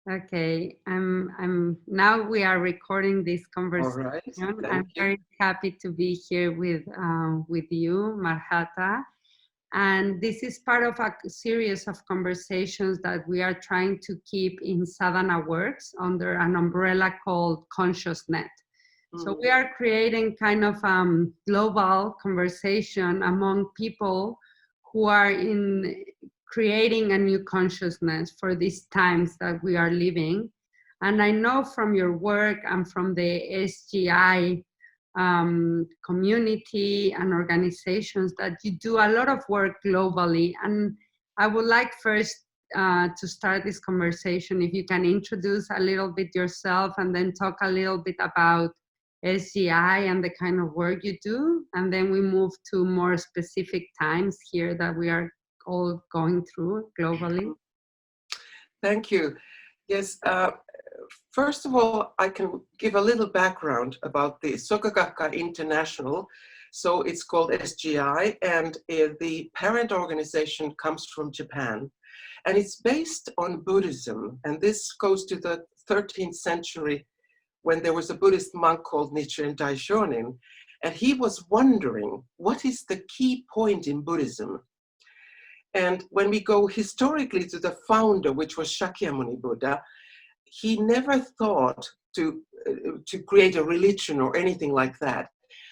Okay, I'm now we are recording this All conversation. right, I'm thank you. very happy to be here with you, Marjatta. And this is part of a series of conversations that we are trying to keep in Sadhana Works under an umbrella called Consciousness. So we are creating kind of global conversation among people who are in creating a new consciousness for these times that we are living. And I know from your work and from the SGI community and organizations that you do a lot of work globally. And I would like first to start this conversation, if you can introduce a little bit yourself and then talk a little bit about SGI and the kind of work you do. And then we move to more specific times here that we are all going through globally. Thank you. Yes, first of all, I can give a little background about the Soka Gakkai International. So it's called SGI, and the parent organization comes from Japan. And it's based on Buddhism. And this goes to the 13th century when there was a Buddhist monk called Nichiren Daishonin. And he was wondering, what is the key point in Buddhism? And when we go historically to the founder, which was Shakyamuni Buddha, he never thought to create a religion or anything like that.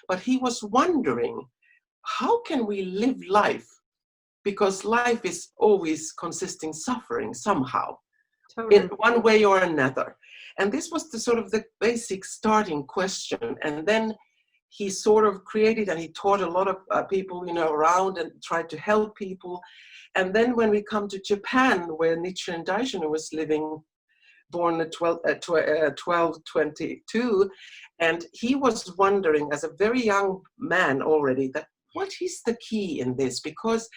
But he was wondering, how can we live life? Because life is always consisting suffering somehow, in one way or another. And this was the sort of the basic starting question. And then he sort of created, and he taught a lot of people, around and tried to help people. And then when we come to Japan, where Nichiren Daishonin was living, born in 1222, and he was wondering as a very young man already that what is the key in this? Because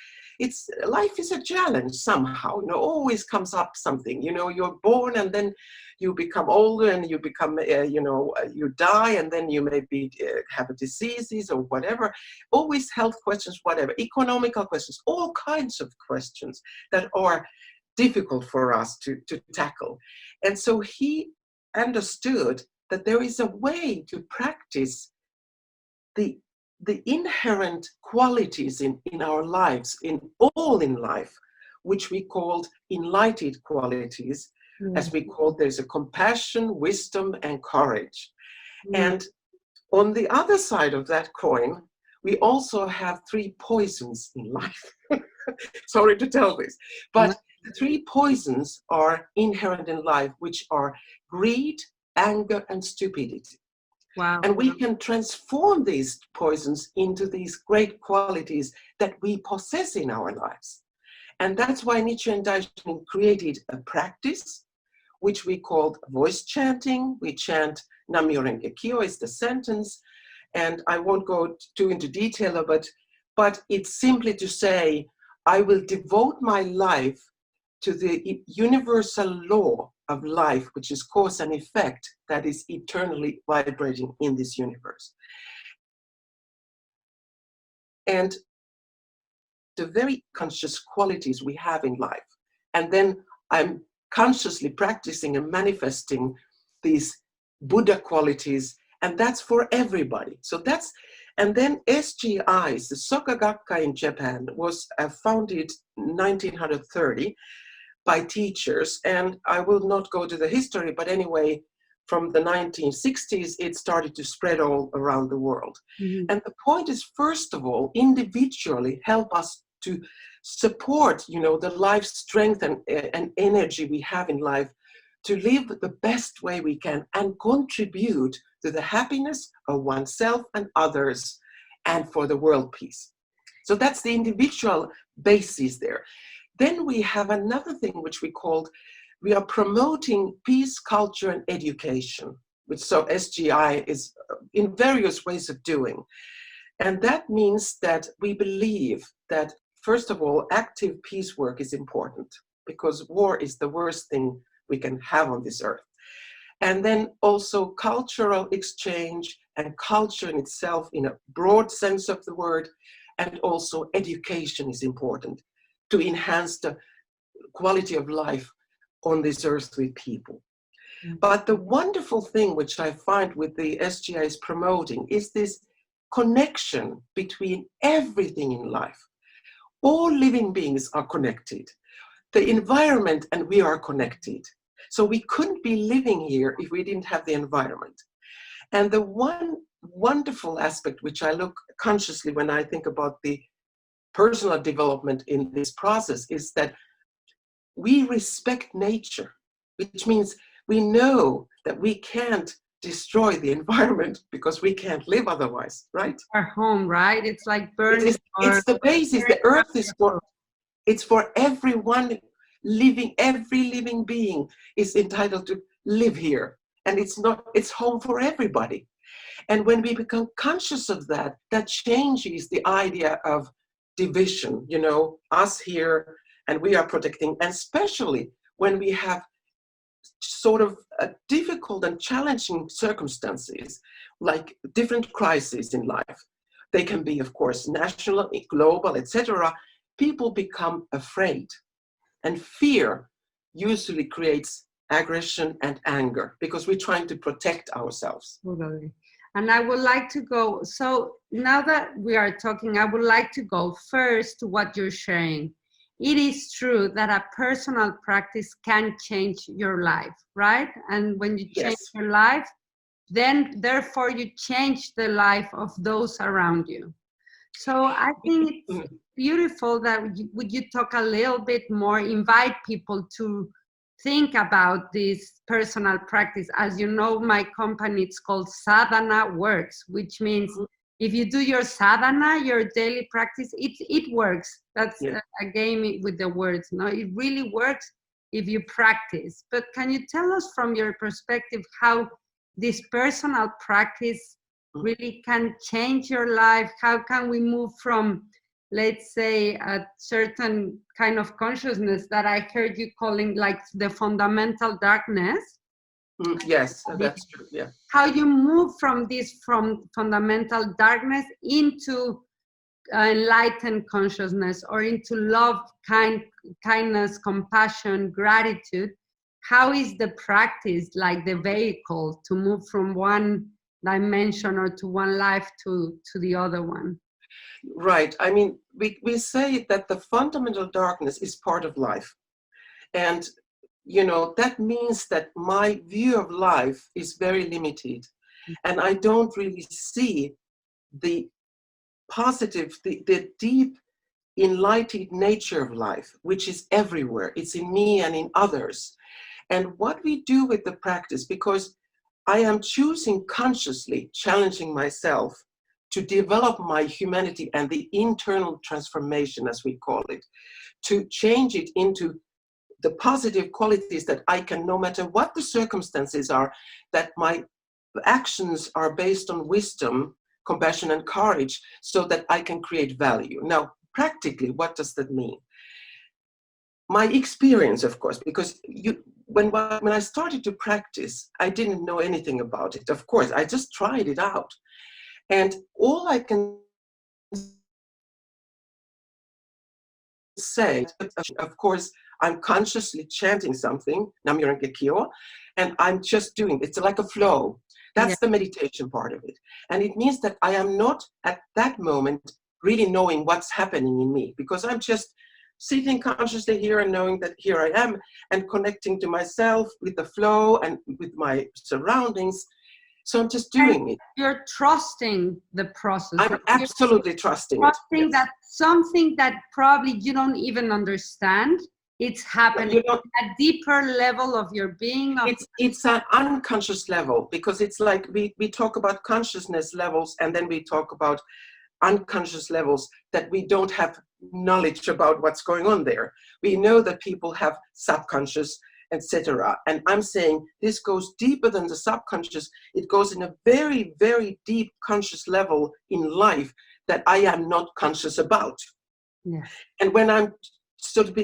life is a challenge somehow, always comes up something, you're born and then you become older and you become, you die, and then you maybe have diseases or whatever, always health questions, whatever, economical questions, all kinds of questions that are difficult for us to tackle. And so he understood that there is a way to practice the inherent qualities in our lives, in life, which we called enlightened qualities, as we called, there's a compassion, wisdom, and courage. And on the other side of that coin, we also have three poisons in life. Sorry to tell this, but the three poisons are inherent in life, which are greed, anger, and stupidity. Wow. And we can transform these poisons into these great qualities that we possess in our lives. And that's why Nichiren Daishonin created a practice, which we called voice chanting. We chant Nam-myoho Renge Kyo is the sentence. And I won't go too into detail of it, but it's simply to say, I will devote my life to the universal law of life, which is cause and effect, that is eternally vibrating in this universe. And the very conscious qualities we have in life. And then I'm consciously practicing and manifesting these Buddha qualities, and that's for everybody. And then SGI, the Soka Gakkai in Japan, was founded in 1930 by teachers, and I will not go to the history, but anyway, from the 1960s, it started to spread all around the world. Mm-hmm. And the point is, first of all, individually help us to support, the life strength and energy we have in life to live the best way we can and contribute to the happiness of oneself and others and for the world peace. So that's the individual basis there. Then we have another thing which we are promoting peace, culture, and education, which so SGI is in various ways of doing. And that means that we believe that, first of all, active peace work is important because war is the worst thing we can have on this earth. And then also cultural exchange and culture in itself in a broad sense of the word, and also education is important to enhance the quality of life on this earth with people. But the wonderful thing which I find with the SGI is promoting is this connection between everything in life. All living beings are connected. The environment and we are connected. So we couldn't be living here if we didn't have the environment. And the one wonderful aspect which I look consciously when I think about the personal development in this process is that we respect nature, which means we know that we can't destroy the environment because we can't live otherwise, right? Our home, right? It's like burning. It's the basis. The earth is for everyone living. Every living being is entitled to live here, and it's home for everybody. And when we become conscious of that, that changes the idea of division, you know, us here and we are protecting, and especially when we have sort of difficult and challenging circumstances, like different crises in life. They can be, of course, national, global, etc. People become afraid, and fear usually creates aggression and anger because we're trying to protect ourselves. Totally. And I would like to go, so now that we are talking, I would like to go first to what you're sharing. It is true that a personal practice can change your life, right? And when you change your life, then therefore you change the life of those around you. So I think it's beautiful that would you talk a little bit more, invite people to think about this personal practice. As you know, my company, it's called Sadhana Works, which means if you do your sadhana, your daily practice, it works. That's a game with the words. No, it really works if you practice. But can you tell us from your perspective how this personal practice really can change your life? How can we move from, let's say, a certain kind of consciousness that I heard you calling like the fundamental darkness? Yes, that's true. Yeah. How you move from fundamental darkness into enlightened consciousness or into love, kindness, compassion, gratitude. How is the practice like the vehicle to move from one dimension or to one life to the other one? Right. I mean, we say that the fundamental darkness is part of life. And, you know, that means that my view of life is very limited. And I don't really see the positive, the deep, enlightened nature of life, which is everywhere. It's in me and in others. And what we do with the practice, because I am choosing consciously, challenging myself to develop my humanity and the internal transformation, as we call it, to change it into the positive qualities that I can, no matter what the circumstances are, that my actions are based on wisdom, compassion, and courage, so that I can create value. Now, practically, what does that mean? My experience, of course, because when I started to practice, I didn't know anything about it. Of course, I just tried it out. And all I can say, of course, I'm consciously chanting something, Nam-myoho Renge Kyo, and I'm just doing it. It's like a flow. That's the meditation part of it. And it means that I am not at that moment really knowing what's happening in me, because I'm just sitting consciously here and knowing that here I am and connecting to myself with the flow and with my surroundings. So I'm just doing it. You're trusting the process. I'm absolutely trusting it. Trusting that something that probably you don't even understand, it's happening at a deeper level of your being. It's an unconscious level, because it's like we talk about consciousness levels and then we talk about unconscious levels that we don't have knowledge about what's going on there. We know that people have subconscious, etc. And I'm saying this goes deeper than the subconscious. It goes in a very, very deep conscious level in life that I am not conscious about. Yeah. And when I'm sort of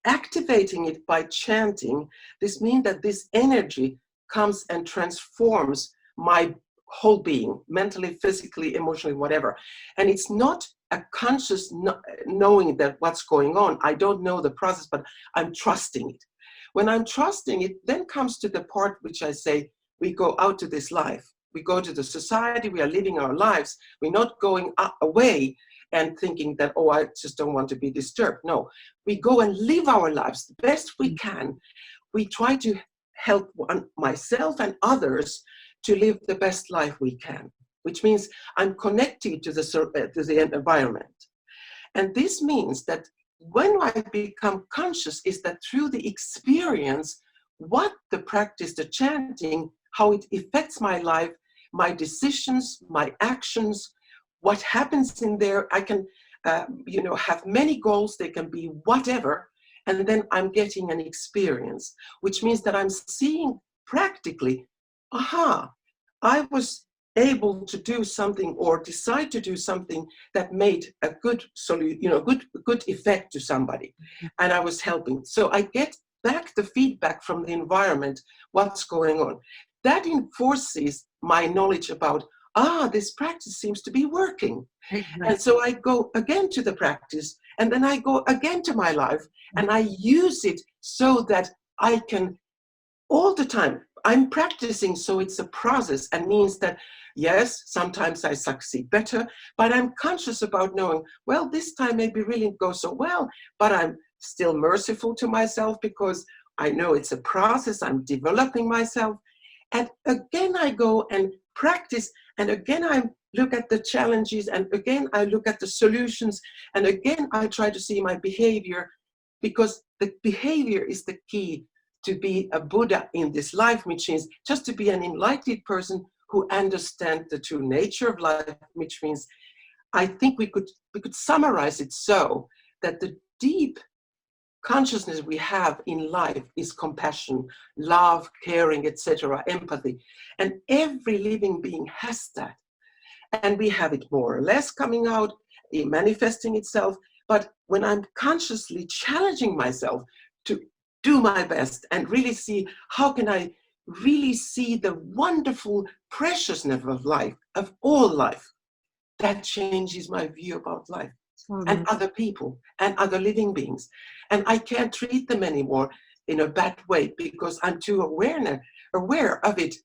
activating it by chanting, this means that this energy comes and transforms my whole being, mentally, physically, emotionally, whatever. And it's not a conscious knowing that what's going on. I don't know the process, but I'm trusting it. when I'm trusting, it then comes to the part which I say, we go out to this life. We go to the society, we are living our lives. We're not going away and thinking that, oh, I just don't want to be disturbed. No, we go and live our lives the best we can. We try to help myself and others to live the best life we can, which means I'm connected to the environment. And this means that when I become conscious is that through the experience, what the practice, the chanting, how it affects my life, my decisions, my actions, what happens in there. I can, have many goals. They can be whatever. And then I'm getting an experience, which means that I'm seeing practically, aha, I was able to do something or decide to do something that made a good good effect to somebody, and I was helping. So I get back the feedback from the environment, what's going on. That enforces my knowledge about, this practice seems to be working. Exactly. And so I go again to the practice, and then I go again to my life, and I use it so that I can, all the time, I'm practicing, so it's a process, and means that, yes, sometimes I succeed better, but I'm conscious about knowing, well, this time maybe really didn't go so well, but I'm still merciful to myself because I know it's a process, I'm developing myself. And again, I go and practice, and again, I look at the challenges, and again, I look at the solutions, and again, I try to see my behavior, because the behavior is the key to be a Buddha in this life, which means just to be an enlightened person who understands the true nature of life, which means I think we could summarize it so that the deep consciousness we have in life is compassion, love, caring, etc., empathy. And every living being has that. And we have it more or less coming out, manifesting itself. But when I'm consciously challenging myself to do my best and really see how can I really see the wonderful preciousness of life, of all life, that changes my view about life. And other people and other living beings. And I can't treat them anymore in a bad way because I'm too aware of it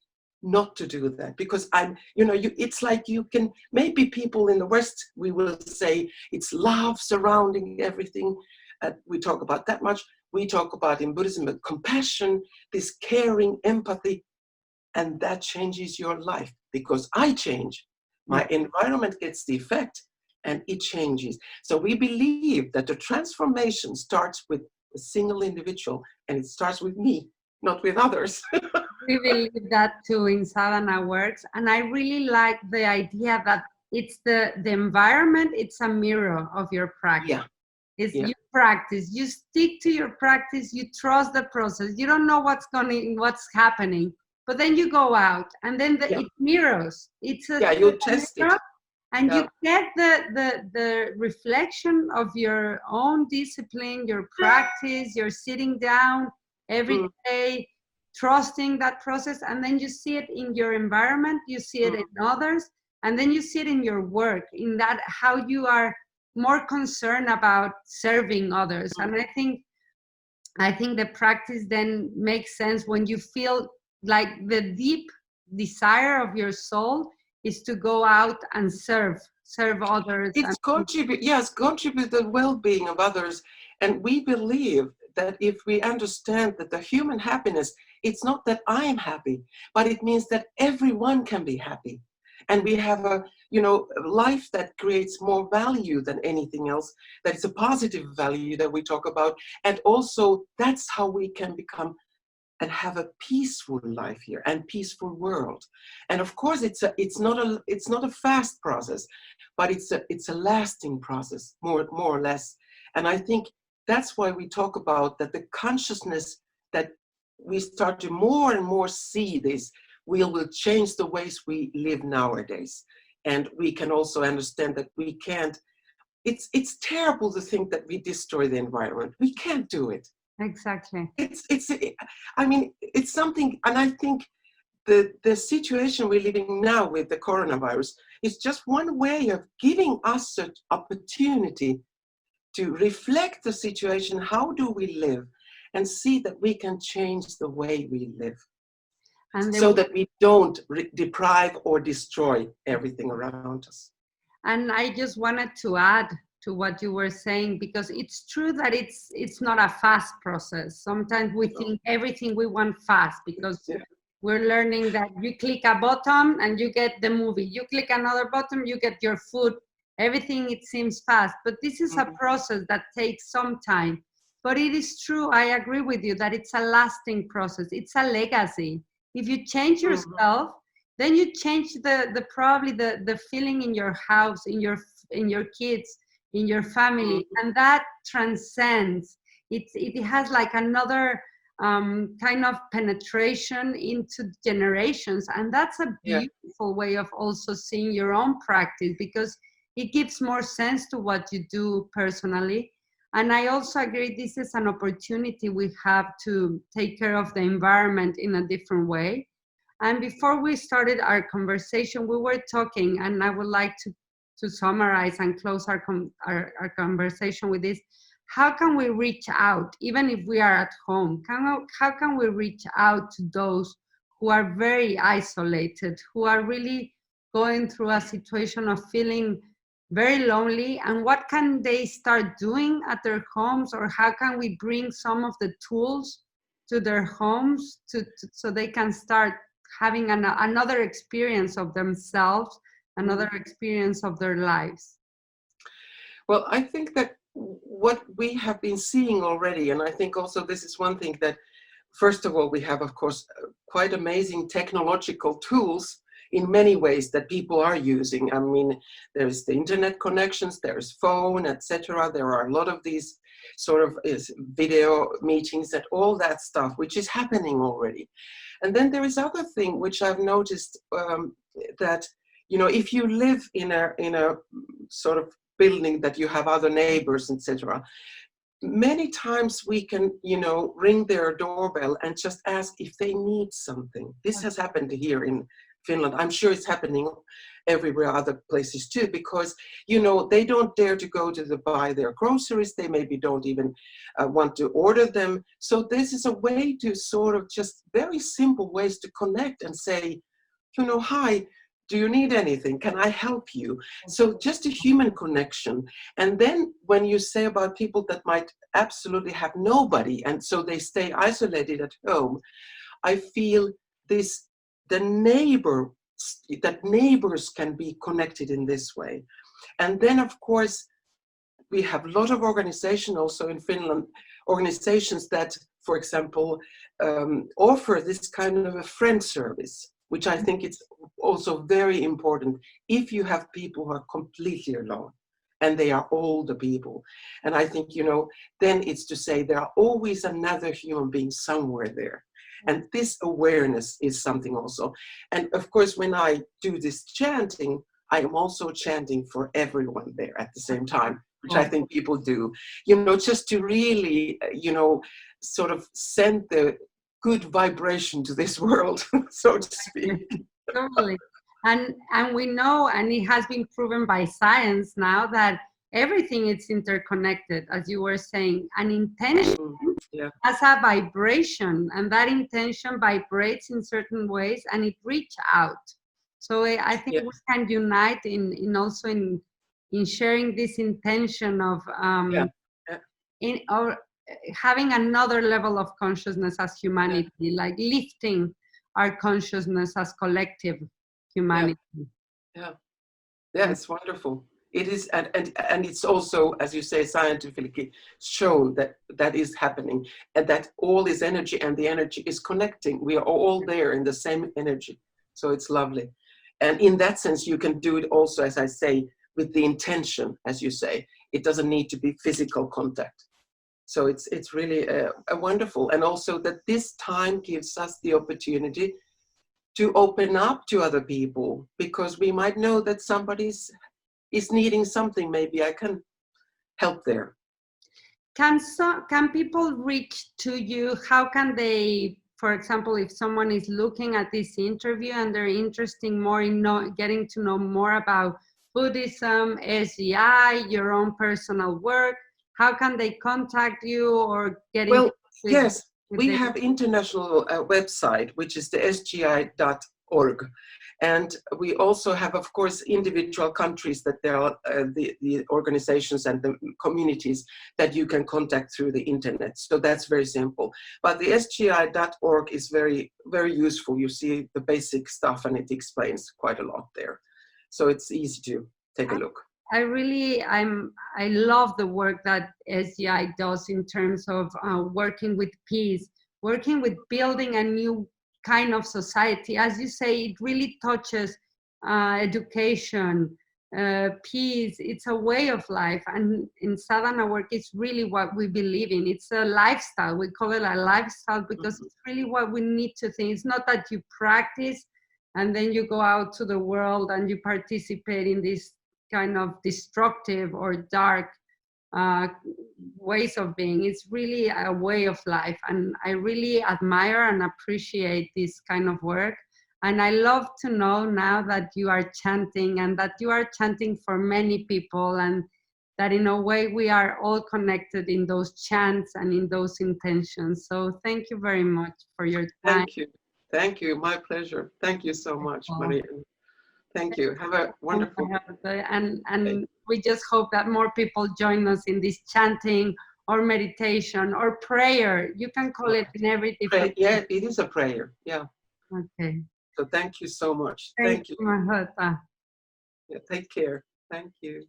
not to do that. Because it's like you can, maybe people in the West, we will say it's love surrounding everything. We talk about that much. We talk about in Buddhism, compassion, this caring, empathy, and that changes your life because I change. My environment gets the effect and it changes. So we believe that the transformation starts with a single individual, and it starts with me, not with others. We believe that too in sadhana works. And I really like the idea that it's the environment, it's a mirror of your practice. You practice, you stick to your practice, you trust the process. You don't know what's happening, but then you go out and then it mirrors. It's you test it. And you get the reflection of your own discipline, your practice, you're sitting down every day, trusting that process, and then you see it in your environment, you see it in others, and then you see it in your work, in that how you are more concerned about serving others. And I think the practice then makes sense when you feel like the deep desire of your soul is to go out and serve others. It's contribute the well-being of others. And we believe that if we understand that the human happiness, it's not that I'm happy, but it means that everyone can be happy. And we have a life that creates more value than anything else, that is a positive value that we talk about. And also that's how we can become and have a peaceful life here and peaceful world. And of course, it's not a fast process, but it's a lasting process, more or less. And I think that's why we talk about that the consciousness that we start to more and more see this will change the ways we live nowadays. And we can also understand that we can't. It's terrible to think that we destroy the environment. We can't do it. Exactly. It's something, and I think the situation we're living now with the coronavirus is just one way of giving us an opportunity to reflect the situation. How do we live? and see that we can change the way we live, And so that we don't deprive or destroy everything around us. And I just wanted to add to what you were saying, because it's true that it's not a fast process. Sometimes we think everything we want fast, because we're learning that you click a button and you get the movie. You click another button, you get your food. Everything, it seems fast, but this is a process that takes some time. But it is true, I agree with you, that it's a lasting process. It's a legacy. If you change yourself, then you change probably the feeling in your house, in your kids, in your family, and that transcends. It has like another kind of penetration into generations, and that's a beautiful way of also seeing your own practice, because it gives more sense to what you do personally. And I also agree, this is an opportunity we have to take care of the environment in a different way. And before we started our conversation, we were talking, and I would like to summarize and close our conversation with this. How can we reach out, even if we are at home? How can we reach out to those who are very isolated, who are really going through a situation of feeling very lonely? And what can they start doing at their homes? Or how can we bring some of the tools to their homes so they can start having another experience of themselves, another experience of their lives? Well, I think that what we have been seeing already, and I think also this is one thing that, first of all, we have, of course, quite amazing technological tools in many ways that people are using. I mean, there's the internet connections, there's phone, etc. There are a lot of these sort of video meetings and all that stuff, which is happening already. And then there is other thing which I've noticed, that, you know, if you live in a sort of building that you have other neighbors, etc., many times we can, you know, ring their doorbell and just ask if they need something. This has happened here in Finland. I'm sure it's happening everywhere, other places too, because, you know, they don't dare to go to buy their groceries. They maybe don't even want to order them. So this is a way to sort of just very simple ways to connect and say, you know, hi, do you need anything? Can I help you? So just a human connection. And then when you say about people that might absolutely have nobody, and so they stay isolated at home, I feel that neighbors can be connected in this way. And then, of course, we have a lot of organizations also in Finland, organizations that, for example, offer this kind of a friend service, which I think it's also very important if you have people who are completely alone and they are older people. And I think, you know, then it's to say there are always another human being somewhere there. And this awareness is something also. And of course, when I do this chanting, I am also chanting for everyone there at the same time, which I think people do, you know, just to really, you know, sort of send the good vibration to this world, so to speak. Totally. And we know, and it has been proven by science now, that everything is interconnected, as you were saying. An intention has a vibration, and that intention vibrates in certain ways, and it reaches out. So I think we can unite in also in sharing this intention of or having another level of consciousness as humanity, like lifting our consciousness as collective humanity. Yeah, it's wonderful. It is, and it's also, as you say, scientifically shown that that is happening, and that all is energy, and the energy is connecting. We are all there in the same energy, so it's lovely. And in that sense, you can do it also, as I say, with the intention, as you say. It doesn't need to be physical contact. So it's really a wonderful, and also that this time gives us the opportunity to open up to other people, because we might know that somebody is needing something. Maybe I can help there. Can people reach to you? How can they, for example, if someone is looking at this interview and they're interested more in getting to know more about Buddhism, SGI, your own personal work, how can they contact you or get Yes, we have international website, which is the SGI.org. And we also have, of course, individual countries that there are the organizations and the communities that you can contact through the internet. So that's very simple. But the SGI.org is very, very useful. You see the basic stuff and it explains quite a lot there. So it's easy to take a look. I love the work that SGI does in terms of working with peace, working with building a new kind of society. As you say, it really touches education, peace. It's a way of life. And in sadhana work, it's really what we believe in. It's a lifestyle. We call it a lifestyle because it's really what we need to think. It's not that you practice and then you go out to the world and you participate in this kind of destructive or dark ways of being. It's really a way of life, and I really admire and appreciate this kind of work. And I love to know now that you are chanting, and that you are chanting for many people, and that in a way we are all connected in those chants and in those intentions. So thank you very much for your time. Thank you, my pleasure. Thank you so much, Maria. Thank you. Have a wonderful day. And we just hope that more people join us in this chanting or meditation or prayer. You can call it in every different. Yeah, it is a prayer. Yeah. Okay. So thank you so much. Thank you, Marjatta. Yeah, take care. Thank you.